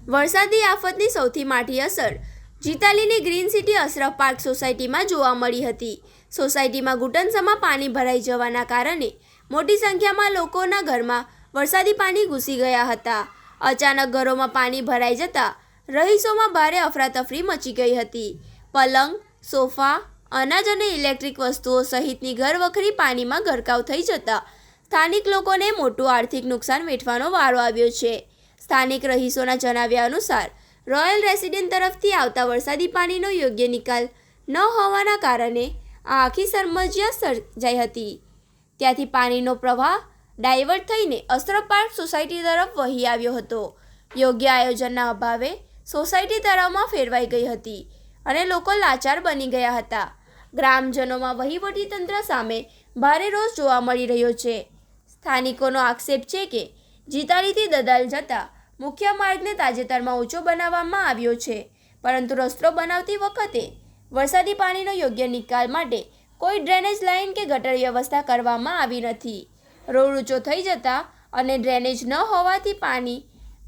વરસાદી આફતની સૌથી માઠી અસર જીતાલીની ગ્રીન સિટી અશરફ પાર્ક સોસાયટીમાં જોવા મળી હતી. સોસાયટીમાં ઘૂંટણસમાં પાણી ભરાઈ જવાના કારણે મોટી સંખ્યામાં લોકોના ઘરમાં વરસાદી પાણી ઘૂસી ગયા હતા. અચાનક ઘરોમાં પાણી ભરાઈ જતા રહીશોમાં ભારે અફરાતફરી મચી ગઈ હતી. પલંગ, સોફા, અનાજ અને ઇલેક્ટ્રિક વસ્તુઓ સહિતની ઘરવખરી પાણીમાં ગરકાવ થઈ જતા સ્થાનિક લોકોને મોટું આર્થિક નુકસાન વેઠવાનો વારો આવ્યો છે. સ્થાનિક રહીશોના જણાવ્યા અનુસાર રોયલ રેસિડેન્ટ તરફથી આવતા વરસાદી પાણીનો યોગ્ય નિકાલ ન હોવાના કારણે આ આખી સમસ્યા સર્જાઈ હતી. ત્યાંથી પાણીનો પ્રવાહ ડાયવર્ટ થઈને અશરફ પાર્ક સોસાયટી તરફ વહી આવ્યો હતો. યોગ્ય આયોજનના અભાવે સોસાયટી તળાવમાં ફેરવાઈ ગઈ હતી અને લોકો લાચાર બની ગયા હતા. ગ્રામજનોમાં વહીવટીતંત્ર સામે ભારે રોષ જોવા મળી રહ્યો છે. સ્થાનિકોનો આક્ષેપ છે કે જીતાલીથી દદાલ જતા મુખ્ય માર્ગને તાજેતરમાં ઊંચો બનાવવામાં આવ્યો છે, પરંતુ રસ્તો બનાવતી વખતે વરસાદી પાણીનો યોગ્ય નિકાલ માટે કોઈ ડ્રેનેજ લાઇન કે ગટર વ્યવસ્થા કરવામાં આવી નથી. રોડ ઊંચો થઈ જતા અને ડ્રેનેજ ન હોવાથી પાણી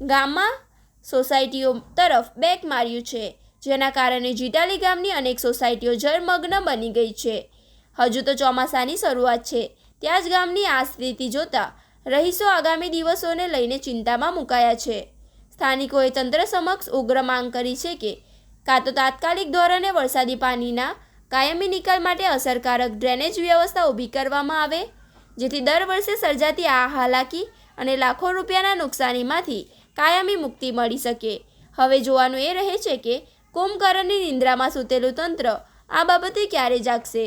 ગામમાં સોસાયટીઓ તરફ બેક માર્યું છે, જેના કારણે જીટાલી ગામની અનેક સોસાયટીઓ જળમગ્ન બની ગઈ છે. હજુ તો ચોમાસાની શરૂઆત છે, ત્યાં જ ગામની આ સ્થિતિ જોતા રહીશો આગામી દિવસોને લઈને ચિંતામાં મુકાયા છે. સ્થાનિકોએ તંત્ર સમક્ષ ઉગ્ર માંગ કરી છે કે કાં તો તાત્કાલિક ધોરણે વરસાદી પાણીના કાયમી નિકાલ માટે અસરકારક ડ્રેનેજ વ્યવસ્થા ઊભી કરવામાં આવે, જેથી દર વર્ષે સર્જાતી આ હાલાકી અને લાખો રૂપિયાના નુકસાનીમાંથી કાયમી મુક્તિ મળી શકે. હવે જોવાનું એ રહે છે કે કુંભકર્ણની નિંદ્રામાં સૂતેલું તંત્ર આ બાબતે ક્યારે જાગશે.